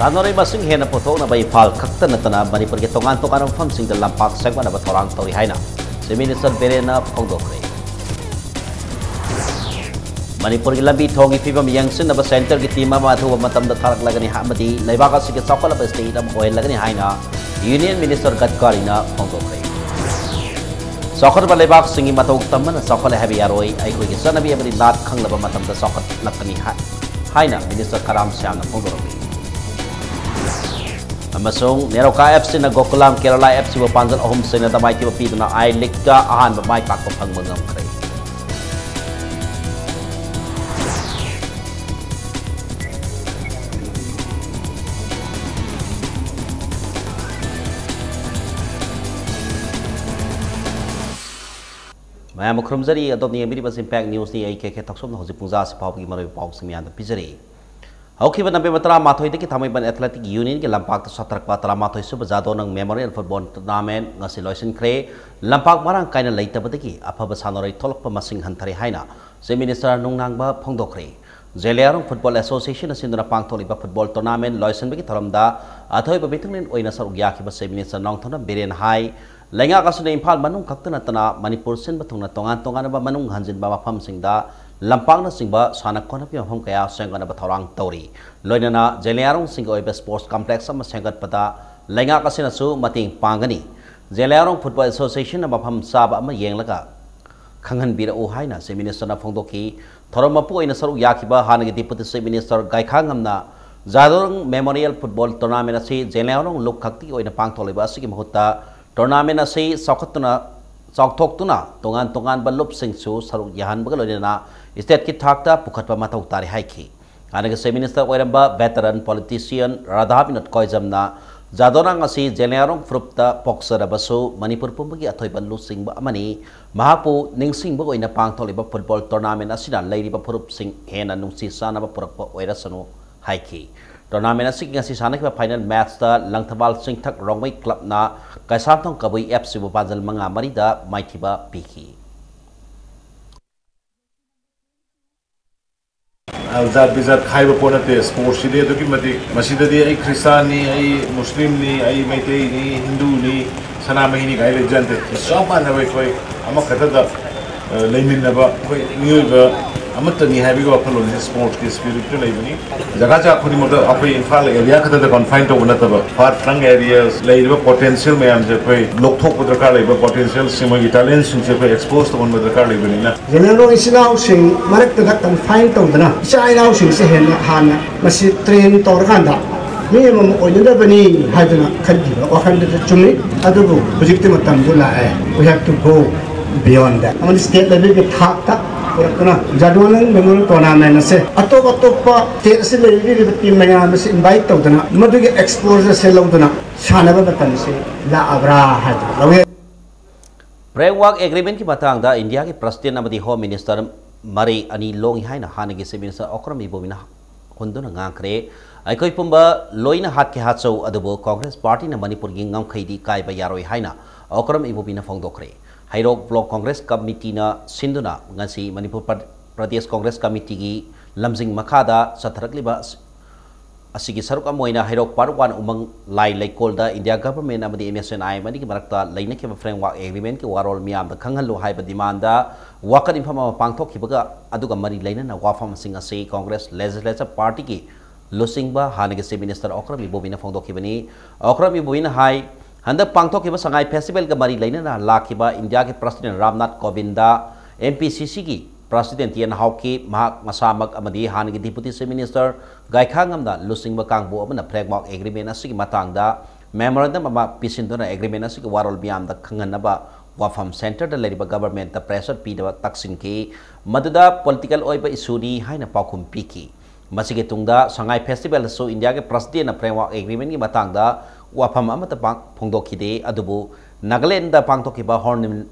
Sanori masing hena poto na bay fal kakta na tana Manipur ke tongan tongan fam sing dalam pak segma na batorang tori haina. Minister Berena Pongdokre. Manipur ke lambi thongi fibam yang sin na ba center ke tima ma thu matam da tharak lagani hamadi laibaka sig ke chokol ba state am oil lagani haina. Union Minister Gadkari na Pongdokre. Sokol ba laibak singi matok tamman sokol habi aroi ai ko ke sanabi amri lat khang laba matam da sokol lakani haina Minister Karam Syam na Pongdokre. Amasung Neroka FC na Gokulam Kerala FC wa panjal ahum sena damai ti pi na ai league ka ahan ba mai pak ko phang mangam kre Maya mukhramjari adop ni amiri bas impact news ni ai ke taksom na hoji pungja se pau gi maroi pau simian da pijari Hoki ban nabe matara mathoi de ki thamai ban athletic union ke lampak satrak patara mathoi su bajado nang memorial football tournament ngasi loisin kre lampak marang kaina leita badaki aphaba sanoroi tholok pa masing hanthari haina se minister nungnang ba phongdokre Zeliarong football association asindra pangtholi ba football tournament loisin bagi tharamda athoi ba betunglen oina saruk yakhi ba se minister nongthona beren hai lenga kasune imphal manung kaktana tana manipur sin ba thungna tongan ba manung hanjin ba mafam singda Lampang na singba sanak kona pi mafam kaya sengana ba thorang tori loinana Zeliarong singoi ba sports complex sama sengat pada lenga kasina su mating pangani Zeliarong football association na mafam saba ama yenglaga khangan bira o haina se minister na phongdoki thoromapu ina saru yakiba hanagi deputy se minister gaikhangamna Zadorong memorial football tournament asi Zeliarong lok khakti oina pangtholiba asigi mahutta tournament asi sakhatuna Tuna, tongan balop sing su saruk yahan bagalodina state ki thakta pukhatpa matau tari haiki anaga se minister oiramba veteran politician radhabinat koijamna jadorang asi Zeliarong frupta poksara basu Manipur pumbagi athoi banlu singba amani mahapu ningsing ba oina pangtholiba football tournament asina leiriba phurup sing hena nungsi sana ba purakpa oirasanu haiki Tournament asik ngasi sana kiba final match da langthabal singthak rongwai club na kaisantong kabui FC bu panjal manga marida maithiba piki Alzat bizat khaiba ponate sports ile to ki mati masida di ai Christian ni ai Muslim ni ai Maitei ni Hindu ni sana mahini gai le jante soba na wai koi ama kata da leimin na ba koi new ba amata ni habi go apolo ni sports ki spirit to lai bani jaga ja khoni moda apoi infal area kata da confine to na ta ba far flung areas lai ba potential me am je koi lokthok podra ka lai ba potential sima gi talent sin je koi expose to on podra ka lai bani na general isinau sing marak ta confine to dana sai nau sing se hen han masi train to randa mi mom oinda bani hadana khadi ba wakhan da chumi adubu project matam du la we have to go beyond that on state level ke thak Kurang jadwalan memang tournament nase atau pa tersi lagi di tim mereka masih invite tahu tu na, madu ke exposure selalu tu na, sana beratan se la abra hadu. Framework agreement ki batang da India ki President amadi Home Minister Mari ani long hai na hana ki se minister okram ibo mina hundu na ngakre ai koi pumba loina hat ke hat so adubo Congress Party na Manipur gi ngam khaidi kai ba yaroi hai na okram ibo mina phongdokre Hairok Block Congress Committee na Sinduna ngasi Manipur Pradesh Congress Committee gi lamjing makhada satharakliba asigi saruk amoina Hairok Part 1 umang lai laikol da India government amadi MSNI mani ki marakta laina ke framework agreement ki warol miam da khanghalo haiba demand da wakan infama pangthok kibaga aduga mari laina na wafam sing ase Congress Legislative Party ki losingba hanage se minister Okram Ibobina phongdokibani Okram Ibobina hai Handa pangthok kiba sangai festival ka mari laina na lakiba India ke President Ramnath Kovind da MPCC ki President Yan Hawki mahak masamag amadi hanagi Deputy Minister Gaikhangam da lusingba kangbo amana framework agreement asigi matang da memorandum ama pisindona agreement asigi warol biam da khanganaba wafam center da leriba government da pressure pidaba taksin ki maduda political oiba issue ni haina pakhum piki masigi tungda sangai festival so India ke President na framework agreement ki matang da wafam amata pang phongdokhide adubu Nagaland da pangthokiba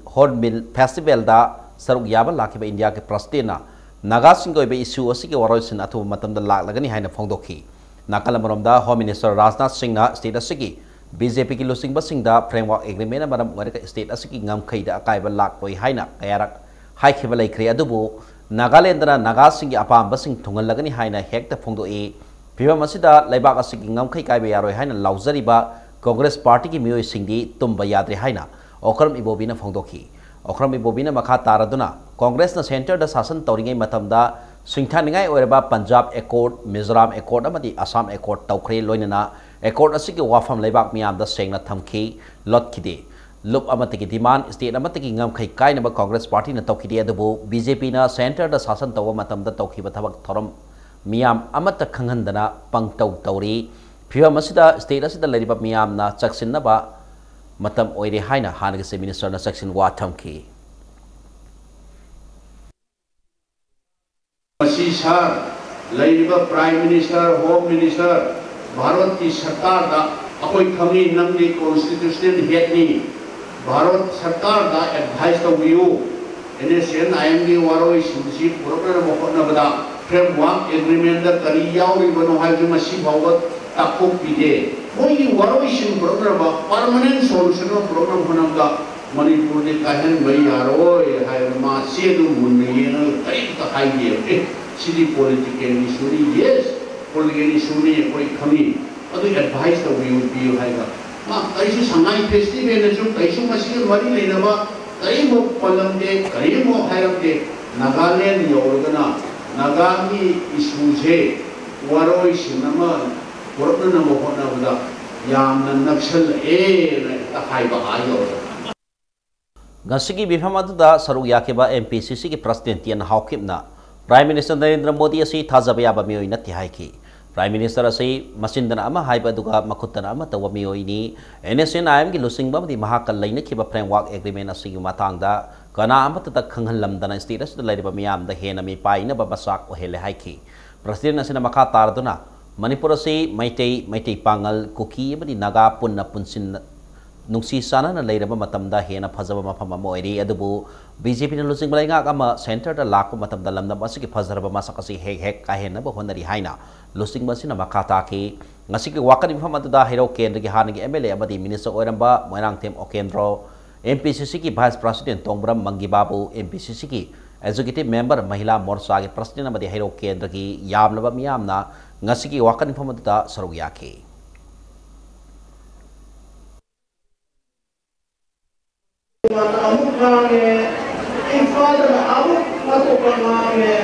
Hornbill Festival da saruk yaba lakiba India ke President Naga singoi be issue asigi waroi sin athu matam da lagani haina phongdokhi Nakalamrom da Home Minister Rajnath Singh na state asigi BJP ki losing ba sing da framework agreement maram warika state asigi ngam khaida akaiba lakloi haina kayarak haikhiba laikre adubu Nagaland na Naga sing apam ba sing thungal lagani haina hekta phongdo e फिवम असिदा लेबाक असिगी ngamkhai kai bayaroi haina laujariba Congress Party ki mioi singdi tumba yadre haina Okram Ibobina phongdokhi Okram Ibobina makha taraduna Congress na center da sasan tawringai matamda singthaningai oiraba Punjab Accord Mizoram Accord amadi Assam Accord tawkhre loinana Accord asigi wafam lebak miyam da sengna thamki lotkide Lup amatiki demand state amatiki ngamkhai kai na Congress Party na tawkhide adabu BJP na center da sasan tawa matamda tawkhiba thabak thoram miyam amata khanghandana pangtau tawri फिवम state मियाम चक्सिनब मतम ओइरे हाइना हानगसे minister चक्सिन वा थमखी prime minister home minister Bharat की सरकार दा अकोई खमी नंगली कॉन्स्टिट्यूशनल हेड नी भारत सरकार दा एडवाइस तबियो एनएसएन आईएमडी वारोई सिंसी प्रोग्राम मखोनबदा फ्रेमवर्क एग्रीमेंट दा करी यावरी बनो हाइजु मसी भावत takuk pide hoyi waroishin program permanent solution program honamga Manipur de kahen bai yaroi hai ma sedu munni no kai ta hai ye city political issue yes political issue ni koi khami adu advice to we would be hai ga ma kai su sangai festival ne su kai su masi mari le na ba kai mo palam de kai mo hairam de Nagaland yorgana nagami issue je waroishin nama Portuna mohona buda yang naksal takai bahayo. Gasigi bifamadu da saru yakeba MPCC ki president yan hawkim na Prime Minister Narendra Modi asi thazabaya ba mioi na tihaiki. Prime Minister asi masindana ama haiba duga makutana ama tawa mioi ni NSN IM ki lusing ba di mahakal laina kiba framework agreement asi matang da kana ama ta khanghan lamdana status da laiba miyam da hena mi paina ba basak o hele haiki. President asi na makha tarduna Manipur asi Maitai Pangal Kuki amadi Naga punna punsin nungsi sana na leiraba matamda hena phajaba mafam ama oiri adubu BJP na lusing balai ngak ama center da lakpa matamda lamna asigi phajraba masakasi hek ka hena ba honari haina lusing basi na makata ki ngasigi wakan mafam adu da hero kendra ki hanagi MLA amadi minister oiramba moirang them okendro MPCC ki vice president Tongbram Mangibabu MPCC ki executive member Mahila Morcha ki president amadi hero kendra ki yamlaba miyamna ngasigi wakan informant da saruyake amuk nange infal na amuk matukan nange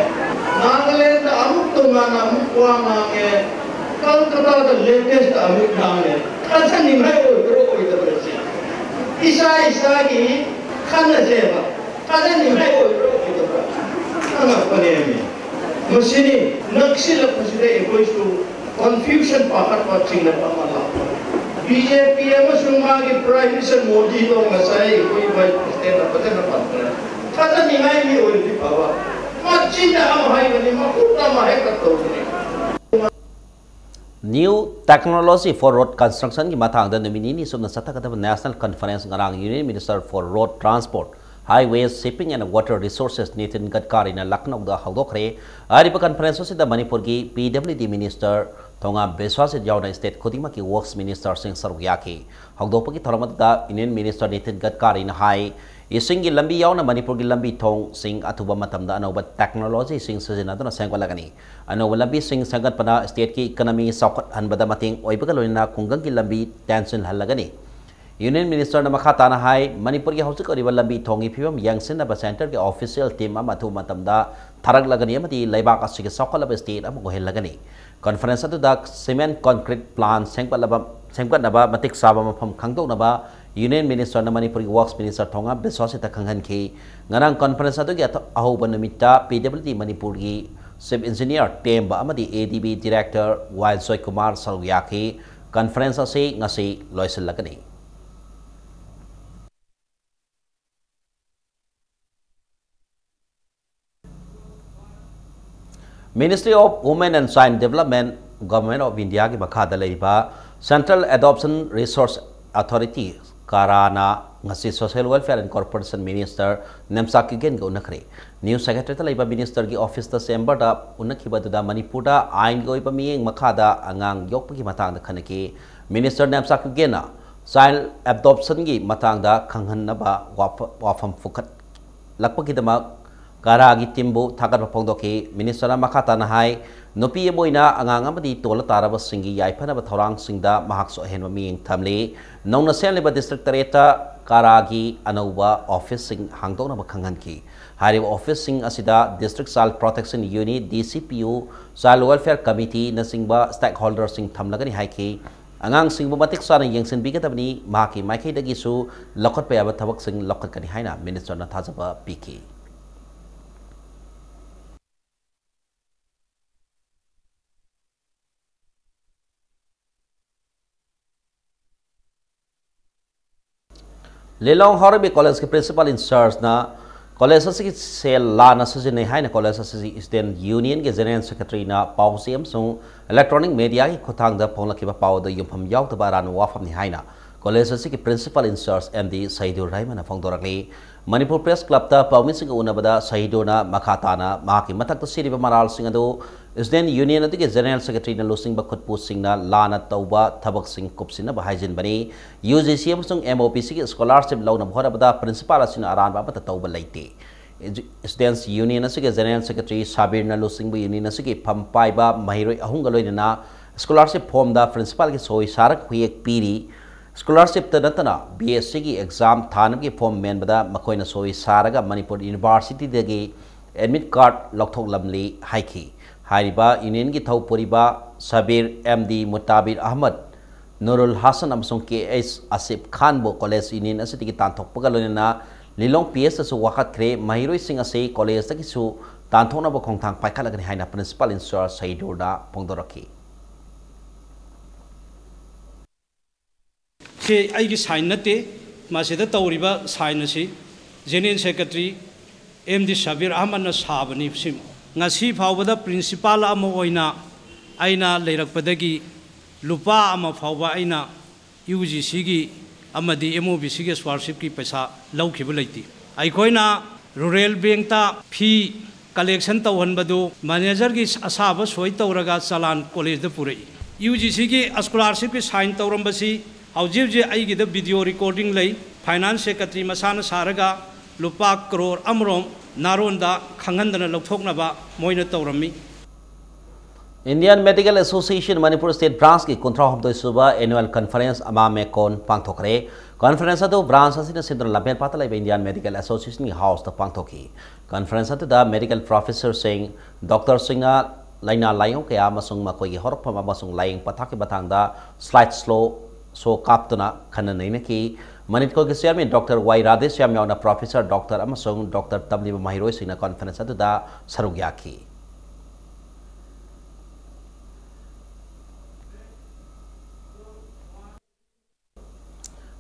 Nagaland amuk tungan amuk wa nange Kolkata the latest amuk nange kasa ni mai ro ida bersi isa ki khana jeba kasa ni mai ro ida bersi ana panemi Masini naksil paside egoistu confusion pakar patching na pamala BJP amasung magi Prime Minister Modi to ngasai koi vice president na patena patra kada ni ngai ni oi di bawa machin na am hai bani makuta ma hai kato ni New technology for road construction ki matang da nomini ni sumna sata kada national conference ngarang Union Minister for Road Transport Highways, Shipping and Water Resources Nitin Gadkari na Lucknow da hawdokre aripa conference si da Manipur ki PWD Minister Thonga Beswasi Jauna State Khudima ki Works Minister Singh Saruyaki hawdokpa ki thoramat da Union Minister Nitin Gadkari na hai ising ki lambi yauna Manipur ki lambi thong sing atuba matam da anoba technology sing sajina da sangwalagani anoba lambi sing sangat pana state ki economy saukat hanbada mating oibaga loina kungang ki lambi tension halagani Union Minister na makata na hai Manipur ki hausik oriba lambi thongi phibam yangsin na center ki official team ama thu matamda tharag lagani amati laibak asigi sakalaba state ama gohel lagani conference atu da cement concrete plant sengpat naba matik saba mafam khangdok naba Union Minister na Manipur ki Works Minister thonga beswasi ta khanghan ki ngarang conference atu ki ahoba namita PWD Manipur ki Chief Engineer Temba amati ADB Director Joy Kumar Saruyaki conference ase ngasi loisal lagani Ministry of Women and Child Development, Government of India ki makhada leiba Central Adoption Resource Authority Karana ngasi Social Welfare and Corporation Minister Nemsa Kigen ga unakre New Secretary leiba Minister ki office ta chamber da unakhiba da Manipur da ain goi pa mieng makhada angang yok ki matang da khanaki Minister Nemsa Kigen na Child Adoption ki matang da khanghan na ba wafam fukat lakpa ki dama Karagi timbu thagat pongdoki minister makata na hai nopi boina angang amadi tola taraba singi yaipana bathorang singda mahak so hen ming thamli nongna senleba district tareta Karagi anauba office sing hangdong na bakhangan ki hari office sing asida district child protection unit DCPU child welfare committee na singba stakeholder sing thamlagani hai ki angang singba matik sana yengsin bigatabni mahaki maikei dagi su lokot pa thabak sing lokot kani haina minister na thajaba piki Lelong Horibi College के principal in charge ना college से cell ला ना सजे नहीं है ना college से student union के general secretary ना पाउसियम सो electronic media की खुदांग दा पोंला के बा पाउ दा युम याव ता बारान वाफम नहीं है ना college से के principal in charge MD Sahidur Rahman फोंग दोरकली Manipur Press Club ता पाउमिन सिंह उन्नबदा Sahidur ना मखाताना माकी मथक तो सिरी बमराल सिंह दो student union अति के general secretary ना लुसिंग बखुद सिंह ना लाना तौबा थबक सिंह कुपसिन बहाइजिन बनी UGC अमसुंग MOPC के scholarship लौना भोरा बदा principal असिन आरान बाबा तौबा लैते students union अति के general secretary साबिर ना लुसिंग ब union अति के फंपाइबा महिरोई अहुंग लोइना scholarship form दा principal के सोई सारक हुई एक पीरी scholarship तनतना BSc की exam थानम के form मेन बदा मकोइना सोई सारगा Manipur University देगे admit card लौथोक लमली हाइकी हारिबा यूनियन की थौ पुरिबा सबीर MD मुताबिर अहमद नूरुल हसन अमसों KS आसिफ खान बो कॉलेज यूनियन असे की तांथोकपगा लोनेना लिलोंग PS सु वखत क्रे महिरोई सिंह असे कॉलेज तकी सु तांथोना बो खोंथांग पाइखालगनि हाइना प्रिंसिपल इंचार्ज सईदुरदा पोंगदोरखी से आइगी साइन नते मासेदा तौरिबा साइन असी general secretary MD Sabir Ahmed न साबनी सिम ngasi phawbada principal ama oina aina leirakpadagi lupa ama phawba aina UGC gi amadi MOPC gi scholarship ki paisa laukhiba leiti aikoina rural bank ta fee collection tawhanbadu manager gi asaba soi tawraga chalan college da purai UGC gi scholarship ki sign tawrambasi haujibje aigi da video recording lei finance secretary masana saraga lupa crore amrom नारोंदा खंगंदना लौथोकनबा मोइना तौरमी Indian Medical Association Manipur State Branch की कुंथ्रा हमदोई सुबा annual conference अमा में कोन पांगथोकरे conference अतो branch असिना सिंद्र लबेन पाता लाइब Indian Medical Association की house ता पांगथोकी conference अतो दा medical professor Singh doctor Singh लाइना लायों के आमसुंग मकोई की हरपम आमसुंग लाइंग पथा के बतांगदा slide slow so काप्तना खनन नैना की Manipur के चेयरमैन डॉक्टर वाई राधेश्याम यावना प्रोफेसर डॉक्टर अमसुंग डॉक्टर तबलीब महिरोई सिंह कॉन्फ्रेंस अदुदा सरुग याखी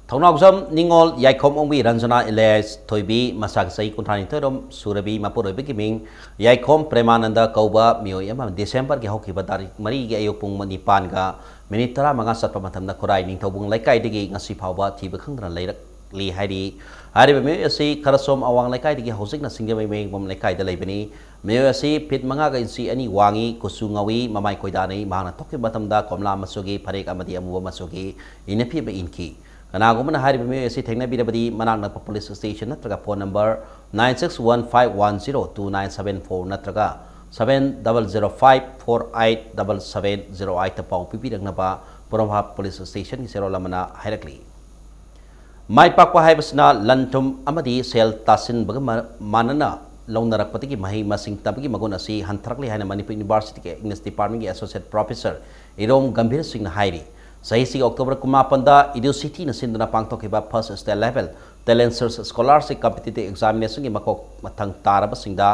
थौनागजम निंगोल याइखोम ओंबी रंजना इलेस थोइबी मसाक सई कुंथानी थोरम सुरबी मपुरोबी की मिंग याइखोम प्रेमानंद कौबा मियोय एम दिसंबर के हौखिबा तारीख मरी के अयुक पुंग निपान का मिनिट 15 सत्पा मतमदा खुराई निंथौबुंग लैकाइदगी ngasi phawba thiba khangdra leirakli hairi hariba me asi karasom awang laikai hosik na singjamai meng bom laikai da leibani me asi pit manga ga insi ani wangi kusu ngawi mamai koidani mahna tokki batamda komla masugi pharek amadi amuwa masugi inapi ba inki kanagumana hariba me asi thengna birabadi manang na police station natraga phone number 9615102974 natraga 7005487708 tapau pipi dagnaba Poromha Police Station ki sero lamana hairakli mai pakwa haibasna lantum amadi sel tasin baga manana longnarakpati ki mahi masing tabgi magun asi hantrakli haina Manipur University ke English Department ki Associate Professor Irom Gambhir Singh na hairi sahi si October 18 da Idu City na sindana pangthokiba first state level talent search scholarship competitive examination ki makok mathang taraba singda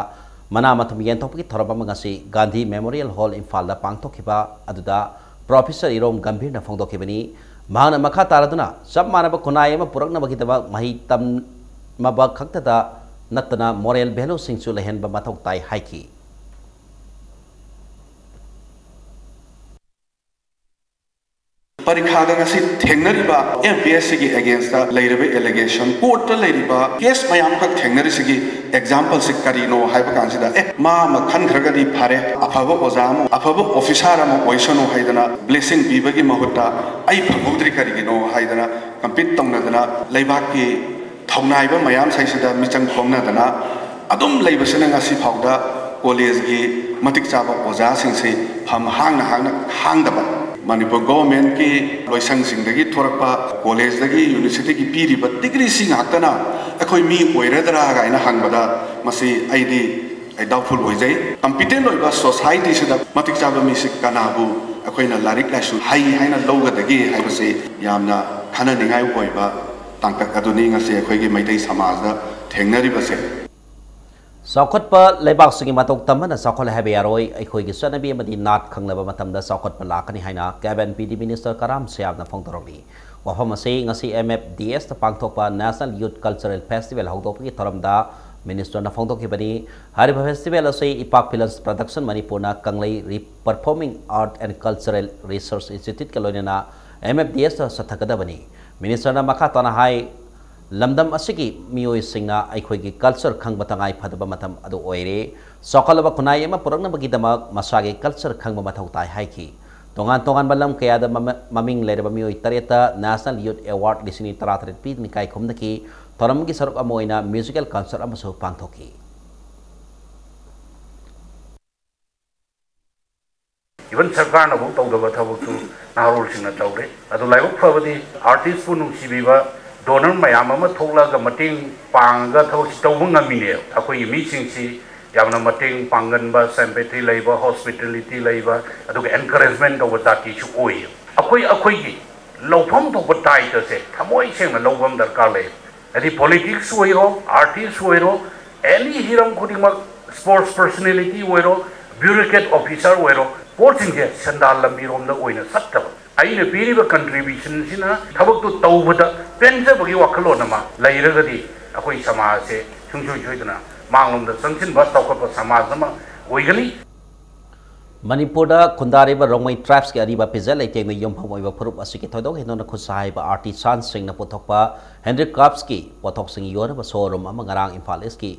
mana mathum yenthokki thoraba mangasi Gandhi Memorial Hall Imphal da pangthokiba aduda Professor Irom Gambhir na phongdokibani mahana makha taraduna sab manaba khunai ma purakna bagitaba mahi tam maba khakta natna moral value singchu lehen ba mathok tai haiki परीक्षा थेंगरीबा MPSC की against लेरबे allegation court लेरिबा case मयाम का थेंगरी की example से करीनो HYBE कांसिदा मा खनखरगदी फारे अफब ओजाम अफब officer अम ओइसनो हाइदना blessing बीबगी महुता आई फगुद्री करीनो हाइदना compete तंगनदना लेबाक की थौनाइबा मयाम साइसदा मिचंग खोंगनदना adum leibasena ngasi phawda college gi matik chaba oja singse pham hangdaba Manipur government ki loisang singdagi thorakpa college dagi university ki piriba degree sing haktana akhoi mi oiradra ga ina hangbada masi aidi I doubtful oijai competent oiba society sida matik chaba mi sik kanabu akoina larik laisu haina loga dagi haibase yamna khana ningai oiba tangka aduni ngase akhoi gi maitai samajda thengnari base Saukot pa lebak singi matok taman saukol habi aroi aikoi gi sanabi amadi nat khanglaba matamda saukot pa lakani haina cabinet PD minister Karam Siab na phongtoroli wafam ase ngasi MFDS ta pangthokpa National Youth Cultural Festival hawdokpi thoramda minister na phongtoki bani hariba festival ase ipak films production Manipur na kanglei performing art and cultural research institute kaloina MFDS ta sathakada bani minister na makha tana hai lamdam asigi mioi singna aikhoigi culture khangba tangai phadaba matam adu oire sokalaba kunai ema purangna bagidama masage culture khangba mathau tai haiki tongan balam kayada maming lereba mioi tareta National Youth Award lisini taratret pi ni kai khomdaki toramgi saruk amoina musical concert amaso pangthoki even sarkar na bu tawdaba thabuktu narol singna tawre adu laibuk phabadi artist pu nungsibiba donor mayam ama thoglaga mating panga thau tawbu ngamine akoi meeting si yamna mating pangan ba sympathy leiba hospitality leiba aduga encouragement do wataki chu oi akoi gi lawpham to batai ta se thamoi seng na lawbam darkar le adi politics oiro artist oiro any hiram khudingma sports personality oiro bureaucrat officer oiro sporting je sandal lambi romda oina sattaba aina piriba contribution sina thabak tu tawbada penja bagi wakalo nama lairagadi akoi samaj se chungchoi manglom da sangsin ba tawkapa samaj nama oigani Manipur da khundariba rongmai tribes ki ariba pizal leiteng na yompham oiba phurup asiki thodok henona khusai ba artisan sing na pothokpa Henry Cups ki pothok sing yona ba showroom ama ngarang Imphal East ki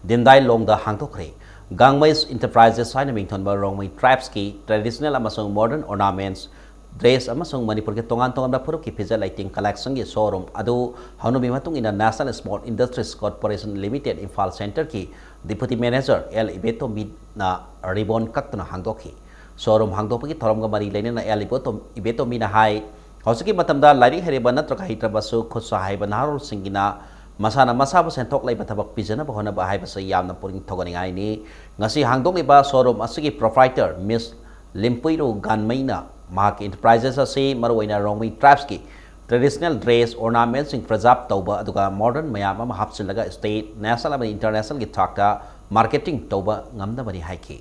Dindai long da hangtokre Gangmais Enterprises sign mingthon ba rongmai tribes ki traditional amasong modern ornaments dress amasong Manipur ke tongan da phurup ki pizal lighting collection ki showroom adu hanubi matung ina National Small Industries Corporation Limited Imphal Center ki deputy manager L Ibeto mid na ribbon kaktuna hangdokhi showroom hangdokki thoramga mari leine na L Ibeto mi na hai hosiki matamda lari hereba natraka hitrabasu khutsa haiba narol singina masana masabu sentok lai bathabak pizana bahona ba haiba sa yamna puring thogani ngai ni ngasi hangdok iba showroom asigi proprietor Miss Limpuiro Ganmaina Mark Enterprises ase maroina rongmi tribes ki traditional dress ornaments sing preserve tauba aduga modern mayam ama hapsilaga state national and international ki thakta marketing tauba ngamda bari haiki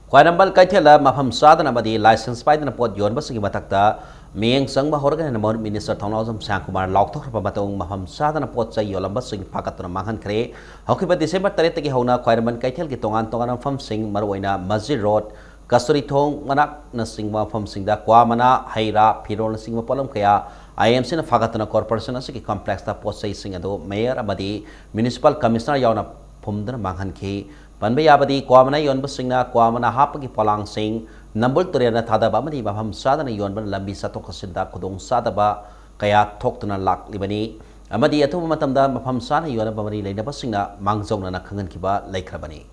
Kwainambal kaithela mafam sadana badi license paidana pot yonba singi matakta miyeng sangba horgan na mon minister Thonglawjam Sangkumar laukthok rapa matong mafam sadana pot chai yolamba sing pakatna manghan khre hokiba December 3 ki hauna Kwainambal kaithel ki tongan mafam sing maroina Masjid Road Kasuri Thong manak na sing mafam singda kwamana haira phirol sing mapalam kaya IMC na fagatna corporation asiki complex ta pot chai sing ado mayor amadi municipal commissioner yauna phumdana manghan khi Panbe yabadi kwamana yonba singna kwamana hapagi polang sing nambul turena thadaba amadi mafam sadana yonba lambi satok sinda khudong sadaba kaya thoktuna lak libani amadi athuba matamda mafam sana yona bamari leinaba singna mangjongna na khangan kiba laikhrabani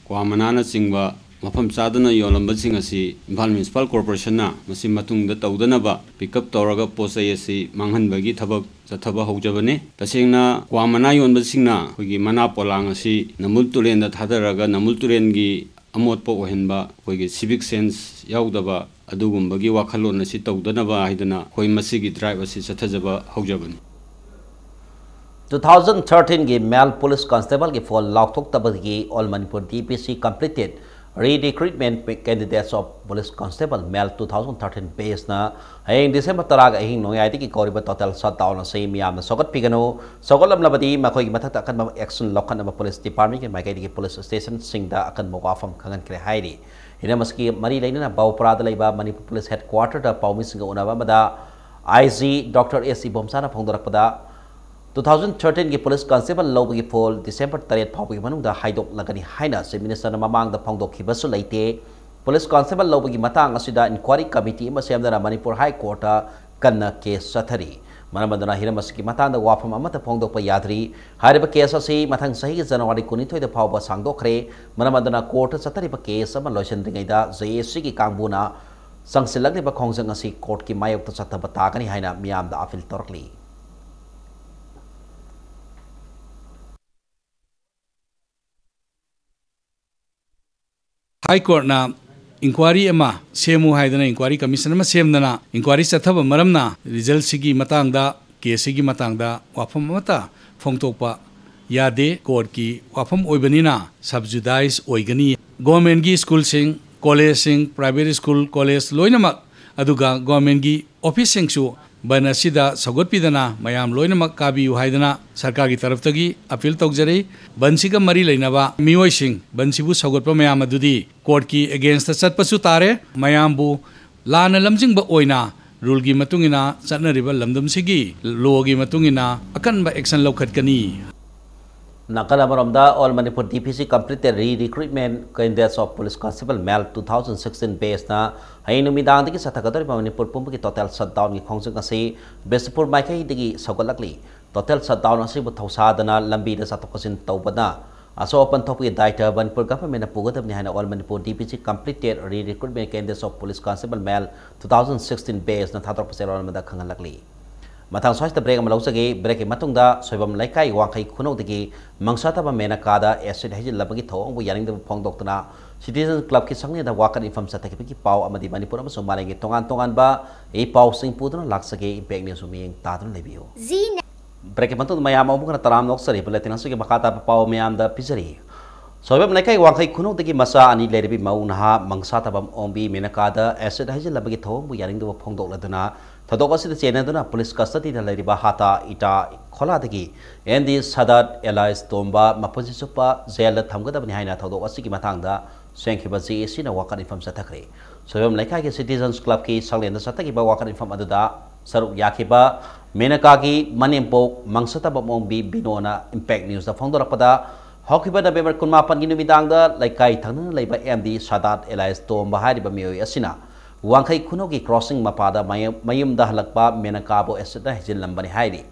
kwamana na singba mafam sadana yolambasing asi Imphal Municipal Corporation na masi matungda tawdanaba pick up tawraga posai asi manghanbagi thabak chathaba houjabane tasengna kwamana yonbasingna khogi mana polang asi namul turenda thadaraga namul turengi amotpo ohenba khogi civic sense yaudaba adugumbagi wakhalon asi tawdanaba haidana khoi masigi drive asi chathajaba houjabane 2013 की male police constable की fall लाखों तब की all Manipur DPC completed re-recruitment candidates of police constable male 2013 base na hayeng December taraga hing noyai ki koriba total shutdown se miyam na sogot pigano sogolam labadi makhoi ki mathak akan action lokhan aba police department ki magai ki police station singda akan mawafam khangan kre hairi ina maski mari laina na bawprada laiba Manipur police headquarter da pawmi singa unaba mada IG Dr. AC Bomsana phongdorakpada 2013 की police constable लौबगी फोल December 8 फाउबगी मनुंगदा हाइदोक लगनी हाइना chief minister मांगदा फोंदोखिबसु लेते police constable लौबगी मतंग असिदा inquiry committee अमा सेमदना मणिपुर हाई कोर्ट कन्ना केस चथरी मरमदना हिरमसकी मतंग वाफम अमत फोंदोक यादरी हारिब केस असि मथंग सही जनवरी 19 फाउब सांगदोखरे मरमदना कोर्ट चथरीब केस अमा लोइसनद्रिङैदा जेएससी की कांगबुना संगसिलगलिब खोंजंग असि कोर्ट की मायोक्ता चथब तागनी हाइना मियामदा अपील तोरकली हाई कोर्ट ना इंक्वायरी अमा सेमु हाइदना इंक्वायरी कमीशन अमा सेमदना इंक्वायरी चथब मरमना रिजल्ट सिगी मतंगदा केस सिगी मतंगदा वाफम अमता फोंगतोकपा यादे कोर्ट की वाफम ओइबनिना सब्सिडाइज ओइगनी गवर्नमेंट की स्कूल सिंग कॉलेज सिंग प्राइवेट स्कूल कॉलेज लोइनमक अदुगा गवर्नमेंट की ऑफिस सिंगसु बन असिदा सगोत्पीदना मयाम लोइनमक काबियु हाइदना सरकार की तरफ तगी अपील तौजरी बनसिगा मरी लेनबा मियोइसिंग बनसिबु सगोत्प मयाम अदुदी कोर्ट की अगेंस्ट चटपसु तारे मयामबु लाना लमजिंग ओइना रूल की मतुंगिना चटनरिबा लमदमसिगी लॉ की मतुंगिना अकनबा action लौखटकनी Nakala Maramda, all Manipur DPC completed re-recruitment candidates of Police Constable Mel 2016 based na Hainu Midang digi Satakatori Manipur Pumki total shutdown ki Khongsung kasi Besipur Maikai digi Sagalakli total shutdown asi Butausadana Lambi da Satokosin Taubana Aso open topic data Manipur government na pugadab ni Haina all Manipur DPC completed re-recruitment candidates of Police Constable Mel 2016 based na Thator Pasero Mada Kangalakli Matang sois the break amalosagi break matungda soibam laikai wangkai khunodagi mangsata ba menakada acid hajil labagi thong bu yaring da phong doktana citizen club ki sangni da wakan inform sa taki pau amadi manipur am somalengi tongan ba e pau sing puduna laksage impact ni suming tadun lebio break matung mayam amu kana taram nok sari pelatina sugi makata pau mayam da pisari soibam laikai wangkai khunodagi masa ani lerebi mauna mangsata bam ombi menakada acid hajil labagi thong bu yaring da phong dokladuna Thadokasi the Chenaduna police custody the Lady Bahata ita Koladagi and the Sadat allies Tomba Maposisupa Zella Tamgada behind Thadokasi Matanga Sankibazi Sina Wakan from Satakre. So like Citizens Club ki Sali and the Sataki Wakan from Adada Saruk Yakiba Menakagi Manimpo Mangsata Bombi Binona Impact News the founder of Pada Hokiba the Beber Kumapan Ginumidanga like Kai Tanu Labor MD Sadat allies Tomba Hadibamio Yasina. Wangkai Kunogi crossing Mapada Mayum Dahalakpa Menakabo Eseta Hijil Lambani Haidi.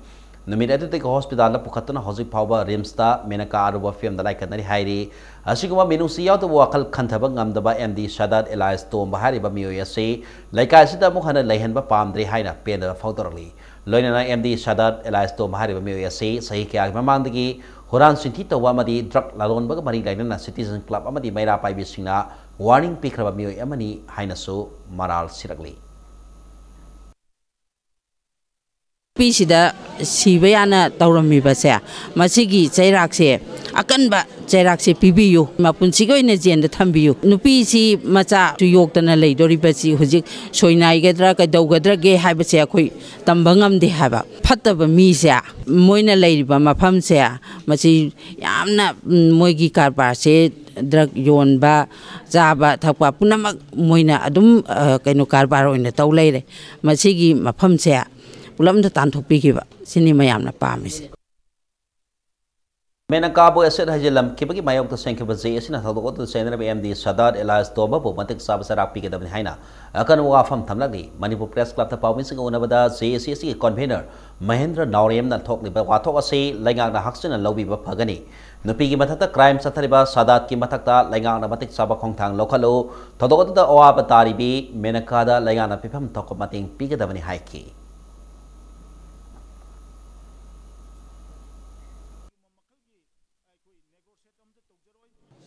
Numid take hospital Pukatana Hosi Power Rimsta Menaka Aruba film the like Haidi. Ashikuma Minusi out the Wakal Kantabang Amdaba MD Shadat Elias Tom Bahari Bamio Yase, like I said Muhana Lehenba Palm Dre Haina Penda Fautorly. Loina MD Shadat Elias Tom Bahari Bamio Yase, Saiki Mamandagi, Horan Sintito Wamadi, Drug Lalon Bagamari Lina Citizen Club Amadi Maira Pibisina. Warning Pikraba Mio Yamani Hainaso Maral Siragli. Pisida Sivayana Taurami Basea, Masigi, Cheraxe, Akanba, Cheraxe Pibiu, Mapunsigo in a gen the Tambiu, Nupisi, Mata to York than a lady, Doripasi, Huzik, Soina Gadraka, Dogadrage, Habasea, Tambangam de Haba, Pataba Misa, Moina Lady Bamapamsea, Masi Yamna Moigi Karpase. Drug yon ba zaba thakwa punamak moina adum kaino karbaro in the tawlere masigi mafam se pulam da tan thokpi ki ba sini mayam na pamis Menakabo acid hajilam kibagi mayok to sankibazi asina thadok to senra MD Sadat Elias Toba bu matik sabasara pi kedam haina akan wafam thamlagi Manipur Press Club ta pawmising unabada CACC convener Mahendra Naurem na thok liba wathok ase laingang na haksina lobi ba phagani Nupi ki mathata crime sathariba Sadat ki mathakta laingang na matik saba khongthang lokalo thadok to owa batari bi Menakada laingang na pipam thok mating pi kedam ni haiki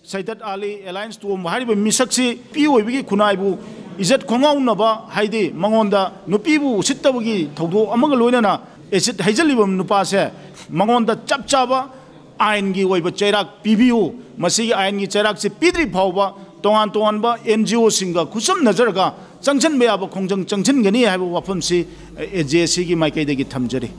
Saidat Ali Alliance to Mahariba Misaksi, Pio Kunaibu, is that Konga Naba, Haide, Mangonda, Nupibu, Sitabugi, Todo, Amagaluna, is it Hazelibum Nupase, Mangonda Chapchaba, Aingi Waiba Cherak, PBU, Masi Aingi Cherak, Pidri Pauba, Toan Toanba, NGO Singer, Kusum Nazarga, Junction Beaba Kongjang, Junction Gani, have a weapon see a JC Mike de Gitamjeri.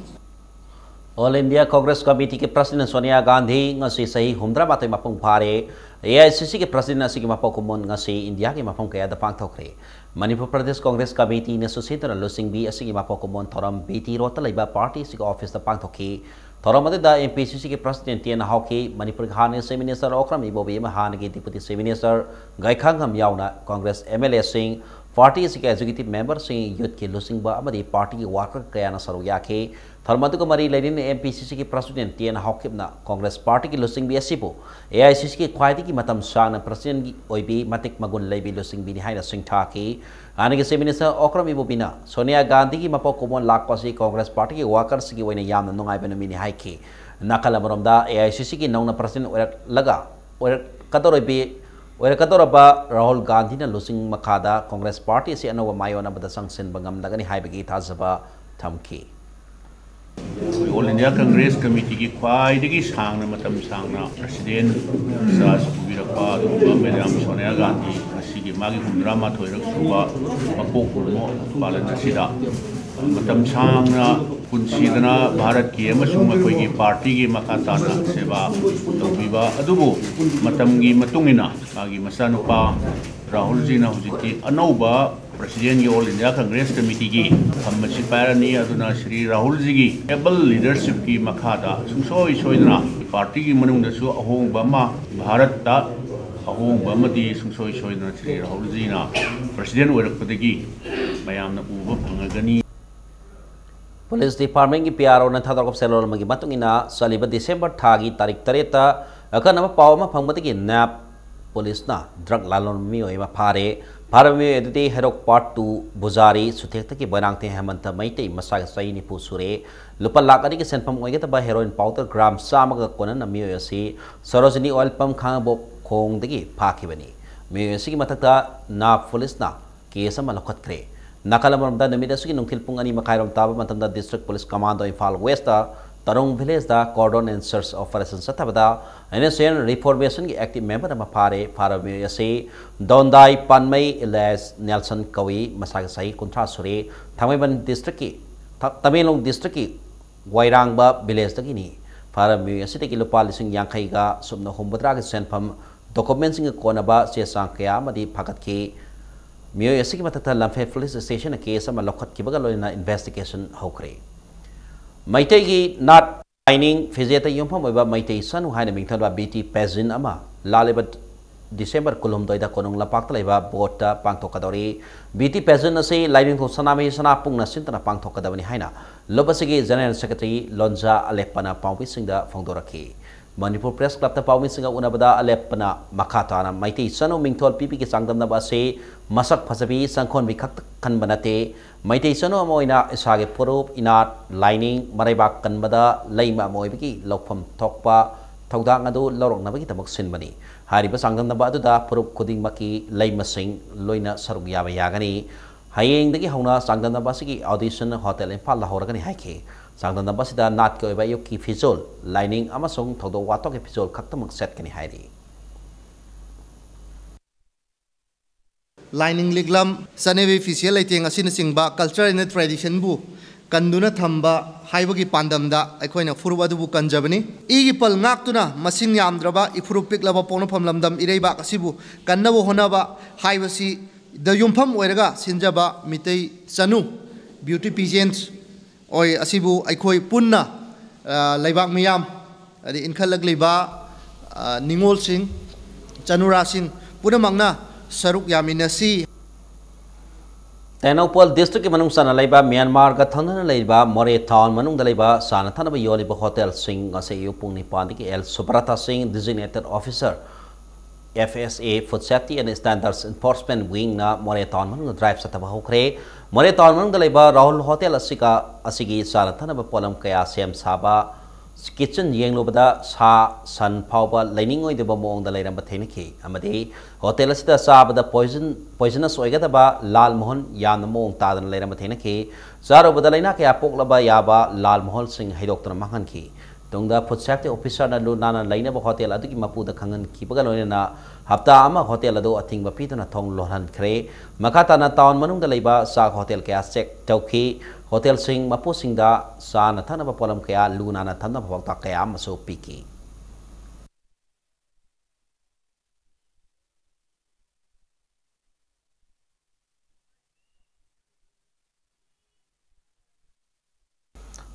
All India Congress Committee ke President Sonia Gandhi ngasi sahi humdra batai mapung phare AICC ke President asigi mapong kumon ngasi India ke mapong kaya dapang thokre Manipur Pradesh Congress Committee ne susitera losing bi asigi mapong kumon thoram BT rota laiba party sig office dapang thokhi थौरमदा MPCC के president टेन हाउकी मणिपुर हाने से minister Okram Ibobi हाने के deputy से minister Gaikhangam यावना कांग्रेस MLA सिंह पार्टी के एग्जीक्यूटिव मेंबर सिंह यूथ के लुसिंगबा अमदी पार्टी के वर्कर कयाना सरुक याखे थर्मदुग मरी लेनिन MPCC के प्रेसिडेंट टेन हाउकिबना कांग्रेस पार्टी की लुसिंग बिसिबो AICC के ख्वाइदी की मतम सांग प्रेसिडेंट की ओइबी मतिक मगुन लेबी लुसिंग बिनि हाइना सिंगथा की आने के से मिनिस्टर ओक्रम इबोबिना सोनिया गांधी की मपो कोमोन लाकपासी कांग्रेस पार्टी के वर्कर्स की वइना यामना नुंगाइबन मिनि हाइकी नाकल अमरमदा AICC की नौना प्रेसिडेंट लगा कतोरबी राहुल गांधी लुसिंग मखादा कांग्रेस पार्टी से Anav मायोनबद संगसिन बंगमदगनी हाइबगी थाजबा थमकी all India Congress committee की ख्वाइदगी सांगना मतम सांगना प्रेसिडेंट सास पुबिरपा मैडम सोनिया गांधी की मागी हुंद्रा माथोइरक सुबा मपोक पुरमो पालन असिदा मतम सांगना पुंसीदना भारत की अमसुंग मखोइगी पार्टी की मखाताना सेवा तौबीबा अदुबु मतमगी मतुंगिना मागी मसानुपा राहुल जी ना हुजिकी अनौबा प्रेसिडेंट की ऑल इंडिया कांग्रेस कमिटी की थम्मसी पारनी अदुना श्री राहुल जी की एबल लीडरशिप की मखादा सुसोई सोइदना पार्टी की मनुंगदसु अहोंगबा भारत अहोंगबमदी सुसोई सोइदना श्री राहुल जी ना प्रेसिडेंट ओइरकपदगी मयामना उबा फंगगनी पुलिस डिपार्टमेंट की PRO ने थादरक सेलोल मगी मतुंगिना सलिबा दिसंबर थागी तारीख 3 अकनम पाव फंगबदगी नैप पुलिस ना ड्रग लालोन मियोय फारे भारमी एदुदी हेरोक पार्ट 2 बुजारी सुथेक्ता की बनांगते हेमंत मैते मसा सई निपु सुरे लुपा लाख अनी के सेनफम ओइगतबा हेरोइन पाउडर ग्राम सामग कोनन मियोय असि सरोजनी ऑयल पंप खांगबो खोंगदगी फाखिबनी मियोय असि की मथकता ना पुलिस ना केस अमा लखतख्रे नाकालमरमदा नमिदसुगी नुंखिल पुंग अनि मखाइरम ताबा मतमदा district police commando Imphal west तरंग विलेज दा कॉर्डन एंड सर्च ऑपरेशन सतबदा NSN रिफॉर्मेशन की एक्टिव मेंबर अमा फारे फारबे असे दोंदाई पानमई इलेस नेल्सन कवी मसाग सही कुंथ्रा सुरे थांगमैबन डिस्ट्रिक्ट की तमेलोंग डिस्ट्रिक्ट की वाइरांगबा विलेज तगिनी फारबे असे तकी लुपा लिसिंग यांखैगा सुमना होमबद्रा के सेनफम डॉक्यूमेंट्स कोनबा चेसांग कया मदी फागत की मियोय असि की मथकता लम्फे पुलिस स्टेशन केस अमा लखतकिबगा लोइना इन्वेस्टिगेशन हौख्रे मैतै की नाट लाइनिंग फिजेत युमफम ओइबा मैतै सनु हाइना मिंथलबा BT पेजिन अमा लालेबा डिसेंबर कुलुमदोइदा कोनुंग लपाक्ता लेबा बोर्डता पांगथोकदौरी BT पेजिन असे लाइनिंग थो सनामे सना पुंगना सिंतना पांगथोकदबनी हाइना लोबसिगी जनरल सेक्रेटरी लोंजा अलेपना पाउबिसिंगदा फोंदोरखी मणिपुर प्रेस क्लब पाउमिसिंग उनबदा अलेपना मखाताना मैतै सनु मिंथोल पीपी के चांगदमनबा से मसक फजबी संखोन बिखक खनबनते मैतै सनु अमोइना इसागे पुरुप इनाट लाइनिंग मराइबाक कनबदा लैमा मोइबगी लौफम थोकपा थौदांग अदु लौरंगनबगी तमक सिनबनी हारिबा चांगदमनबा अदुदा पुरुप खुदिंगमकी लैमसिंग लोइना सरुक याबा यागनी हयेंगदगी हौना चांगदमनबासिगी ऑडिशन होटल इम्फाल लाहौरगनी हाइखे चांगदमनबासिदा नाट के ओइबा युकी फिजोल लाइनिंग अमसोंग थौदो वातो के फिजोल खक्तमक सेटकनी हाइरी लाइनिंग लिगलम सनेबी फिसियल लेटेंग असिन सिंगबा कल्चर एंड ट्रेडिशन बु कंदुना थंबा हाइबगी पांदमदा अखोइना फुरुब अदुबु कंजबनी इगी पल ngaktuna मसिंग यामद्रबा इफुरु पिकलबा पोनफम लमदम इरेबा असिबु कन्नबो होनबा हाइबसी द युमफम ओइरगा सिनजबा मितै चनु ब्यूटी पेजेंट्स ओइ असिबु अखोइ पुन्ना लैबाक मियाम अदि इनखलक लेबा निंगोल सिंह चनुरा सिंह पुनमंगना सरुक यामिनसी तेनौपल डिस्ट्रिक्ट की मनुंग साना लेबा म्यांमार का थंगना लेबा मोरे टाउन मनुंग दलेबा साना थनब योलिबा होटल सिंह असे युपुंग निपान की L Subrata Singh designated officer FSA food safety and standards enforcement wing ना मोरे टाउन मनुंग ड्राइव सतबा होख्रे मोरे टाउन मनुंग दलेबा राहुल होटल असिका असिगी साना थनब पोलम कया सेम साबा किचन येंगलोबदा सा सन फावबा लाइनिंग ओइदबा मोंगदा लेरंबा थेनखी अमदि होटल असिदा साबदा पॉइजनस ओइगदबा लाल मोहन यान मोंग तादन लेरंबा थेनखी जारोबदा लेना कया पोकलबा याबा लाल मोहन सिंह हैदोक्तन मांगनखी तुंगदा फूड सेफ्टी ऑफिसर ना लुनाना लाइनबा होटल अदुगी मपुदा खंगन किबगा लोइना हप्ता अमा होटल अदु अथिंगबा पितना थोंग लोहनखरे मखाताना टाउन मनुंगदा लेबा सा होटल कया चेक तौखी होटल सिंह मपु सिंगदा साना थनबा पोलम कया लुनाना थनबा भक्ता कया मसो Peaky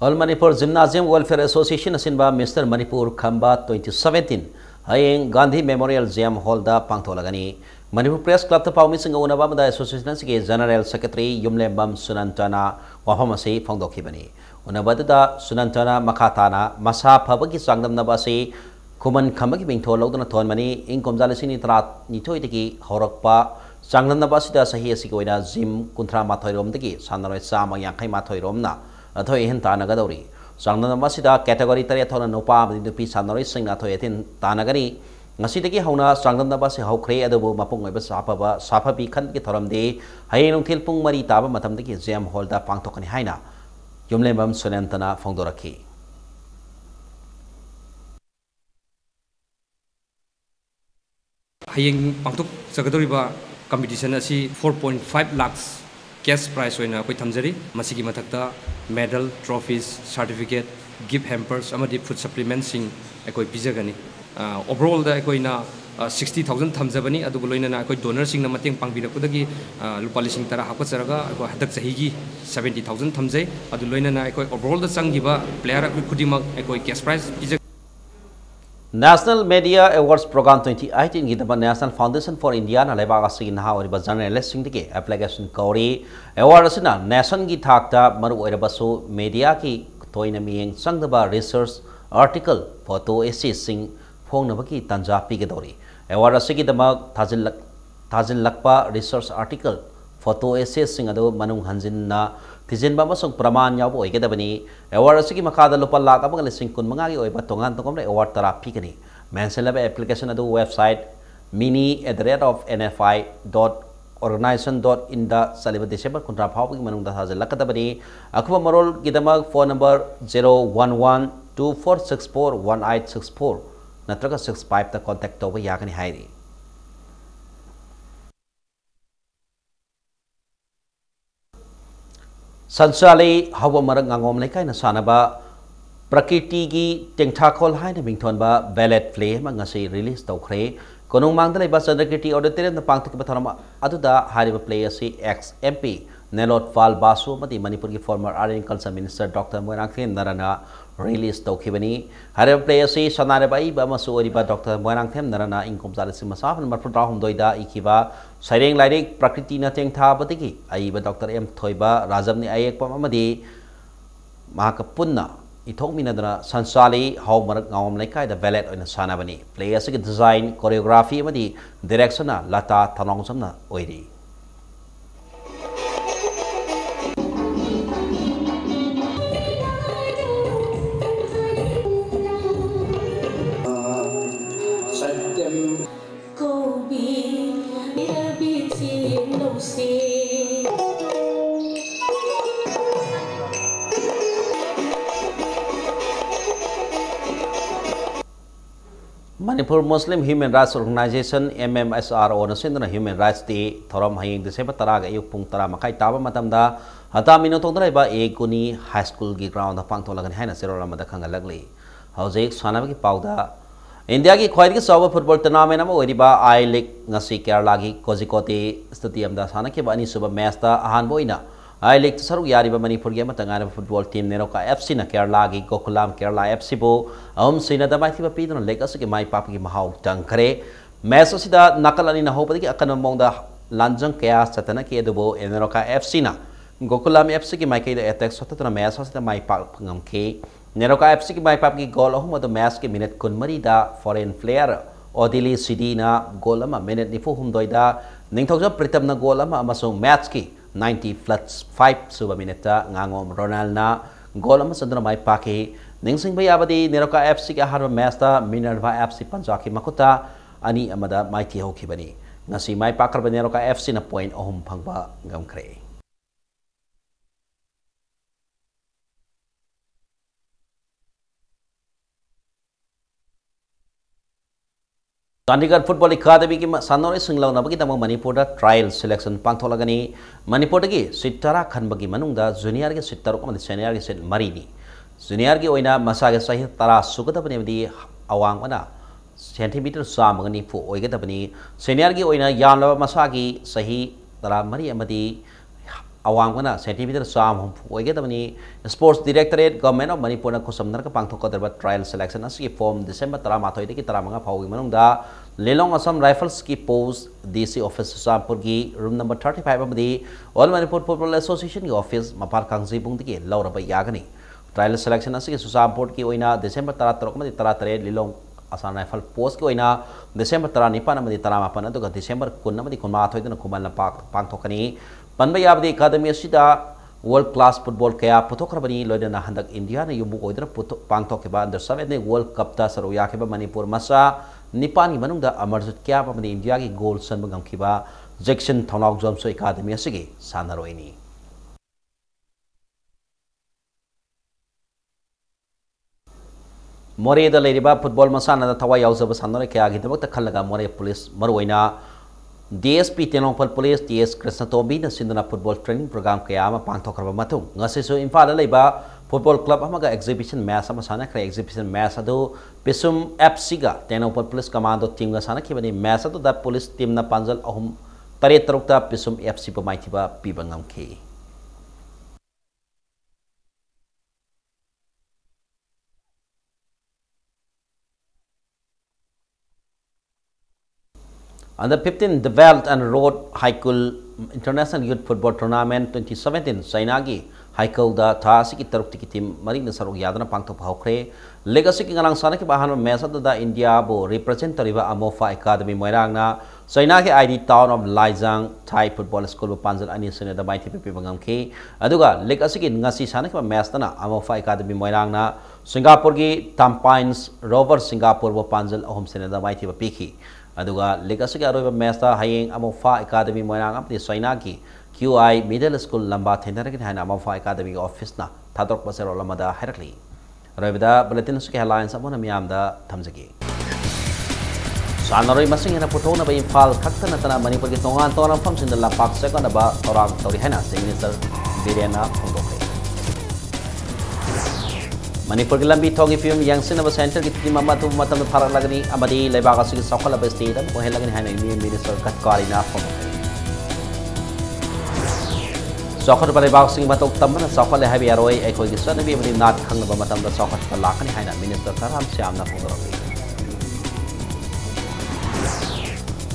All Manipur Gymnasium Welfare Association asinba Mr. Manipur Khamba 2017 hayeng Gandhi Memorial Jam Hall da pangtholagani. Manipur Press Club ta pawmi singa unaba mada association sige General Secretary Yumlembam Sunantana wafamasi phongdokhibani. Unabada da Sunantana makhatana masa phabagi sangdam nabasi kuman khambagi bingtho lawduna thonmani income jalesini trat nithoi degi horakpa sangdam nabasi da sahi asigi oina gym kunthra mathoirom degi sanaroi sama yankai mathoiromna athoi hen tanagadori sangdam nabasida category tare thona nopa nupi sanaroi sing athoi hen tanagani ngasidagi hauna sangdam nabasi haukhre adubu mapung oiba sapabi khan ki thoramde hayeng thil pung mari taba matamdagi jam hall da pangthokani haina Yumlembam Sunantana phongdoraki. Hayeng pangtuk sagadoriba competition asi 4.5 lakhs cash prize oina koi thamjari masigi mathakta medal trophies certificate gift hampers amadi food supplements sing ekoi pijagani overall da ekoina 60,000 thamjabani adugo loina ekoi donor sing na mateng pangbirakudagi lupa lising tara hakacharaga ekoi hadak chahigi 70,000 thamjai adu loina na ekoi overall da changiba player akoi khudimak ekoi cash prize pijag National Media Awards Program 2018 की तब National Foundation for India ना लेबाग आसिक नहा और बस journalist Singh के application कौरी award से ना नेशन की थाकता मरु और बसो मीडिया की तोय न मियंग संगदबा रिसर्च आर्टिकल फोटो एसी सिंह फोंग नबकी तंजापी के दौरी अवार्ड से की तब थाजिल लकपा रिसर्च आर्टिकल फोटो एसी सिंह अदो मनुंग हंजिन ना तिजिन बामसों प्रमाण याव ओइगे दबनी अवार्ड से की मखादा लोपा लाख अबगले सिंह कुन मंगागी ओइबा तोंगान तोंगम रे अवार्ड तरा पिकनी मेंशन लेबे एप्लीकेशन अदो वेबसाइट mini@nfi.organization.in दा सलिबा डिसेंबर कुंट्रा फावगी मनुंग दा थाजिल लकदबनी अखबा मरोल गिदमक फोन नंबर 01124641864 नत्रगा 65 ता कांटेक्ट तोबा यागनी हाइरी संसाली हवा मरक गांगोम लेकाय न सानबा प्रकृति की टेंगथाखोल हाइन मिंगथोनबा बैलेट प्ले मंगसी रिलीज तौखरे कोनुंग मांगद लेबा चंद्रकीर्ति ऑडिटोरियम द पांगतक बथरम अदुदा हारिबा प्ले असि एक्स एमपी नेलोट फाल बासु मति मणिपुर की former agriculture minister doctor Moirangthem नरना रिलीज तौखिबनी हारिबा प्ले असि सनारबा इबा मसु ओरिबा डॉक्टर मोइरांगथेम नरना इंकुम जालसि मसाफन मरफुद्रा हमदोइदा इखिबा सैरेंग लाइरेक प्रकृति न टेंगथाबदगी आइबा डॉक्टर एम थोइबा राजमनि आयेकपम अमदि महाका पुन्ना इथोकमिनदना संसाली हाउ मरक गावम लेकाय द बैलेट ओइना सानाबनी प्ले असि डिजाइन कोरियोग्राफी अमदि डायरेक्शन लता थनोंगसमना ओइरी Manipur Muslim Human Rights Organization MMSRO na sindana Human Rights Day thorom hayeng December taraga ayuk pung tara makai taba matamda hata minutong driba ekuni high school gi ground da pangtolagan haina serora mada khangalagli haujek sanam gi pauda India ki khwaid gi sawa football tournament ama oiriba I League ngasi Kerala gi Kozhikode stadium da sana ke bani suba match da ahan boina I League saru yariba Manipur gi matangana football team neroka FC na Kerala gi Gokulam Kerala FC bo sina da mai thiba pidon lega se ke mai pap gi mahau tangkare match sida nakalani na hopadi ki akan mongda lanjang kaya satana ke dubo neroka FC na Gokulam FC ki mai ke attack satana match sida mai pap ngam ke neroka FC ki mai pap gi goal ahum da match ke minute kun mari da foreign player Odili Sidina goal ama minute ni fu hum doida ningthokja pritam na goal ama amasung match ki 90+5 suba minute ngangom Ronaldo goal ama sandra mai paki ningsing bayabadi neroka FC ki harba match ta Minerva FC Panjaki makuta ani amada mai ti hokibani ngasi mai pakar neroka FC na point ohum phangba ngamkre Chandigarh Football Academy की सानोरे सिंगलाव नबगी तमो मणिपुर दा trial selection पांथोलगनी Manipur दगी सिट्टारा खनबगी मनुंगदा junior के सिट्टारो को senior के seat मरीनी junior की ओइना मसा के सही तरा सुगदबनी बदी अवांगना सेंटीमीटर सामगनी फु ओइगदबनी सीनियर की ओइना यानलब मसा की सही तरा मरी अमदी awangana centimeter sam hoigetani sports directorate government of Manipur na kusamnar ka pangthokadaba trial selection asi form December 13 ki 15 phawgi manungda Lelong Assam Rifles ki post DC office Sampur ki room number 35 amadi All Manipur Football Association ki office mapar kangzi bungti ki lauraba yagani trial selection asi Sampur ki oina December 13 amadi 13 Lelong Assam Rifle post ki oina December 19 amadi 18 aduga December 10 amadi 19 dana kumal na pangthokani Panba yabdi academy asida world class football kaya puthokrabani loidana handak India na yubu oidra pangthokeba under 17 world cup ta saru yakeba Manipur masa Nipan manungda amarjut kya pamani India ki goal sanba gamkiba Jackson Thonok Jomso Academy asigi sanaroini More da leriba football masana da thawa yauzaba sanore kya gi dabak ta khallaga More police maroina DSP Tenongpal Police TS Krishna Tobi na sindana football training program kaya ama pangthokraba matung ngasisu Imphal da leiba football club amaga exhibition match ama sana kare exhibition match adu Pisum FC ga Tenongpal Police Commando team ga sana khibani match adu da police team na panjal ahum tare tarukta Pisum FC pa maithiba pibangam ke Under 15 the Belt and Road Haikul International Youth Football Tournament 2017 Sainagi Haikul da Thasi ki taruk ki team Marina Saruk Yadana Pangthok Haukre Legacy ki ngarang sana ki bahan mesa da India bo represent tariba Amofa Academy Moirangna Sainagi ID Town of Laizang Thai Football School Panjal ani sene da baiti pepe bangam ke aduga legacy ki ngasi sana ki mesa na Amofa Academy Moirangna Singapore ki Tampines Rover Singapore bo Panjal ahum sene da baiti peki aduga legacy ki aroba mesa hayeng Amofa Academy Moirang apni Sainagi QI Middle School lamba thendara ki haina Amofa Academy office na thadok pasero lamada herakli Ravida bulletin suki headlines amona miyamda thamjagi Sanaroi masing ina puthona ba Imphal khakta natana Manipur ki tongan tongan famsin da lapak sekona ba torang tori haina Minister Birena phongdokhe Manipur ki lambi thogi film yang sinaba center ki team amatu matam tharak lagani amadi lebak asigi sokhala ba state am ohel lagani haina Minister katkari na phongdokhe Sokhat pare bak sing matok tamna sokhat le habi aroi ekoi ki sanabi amadi nat khangna ba matam da sokhat pa lakani haina Minister Karam Syam na phongdokhe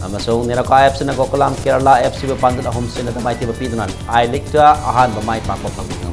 Amasung niraka FC na Gokulam Kerala FC ba pandal ahom sina da maiti ba pidunan I like to ahan ba mai pa ko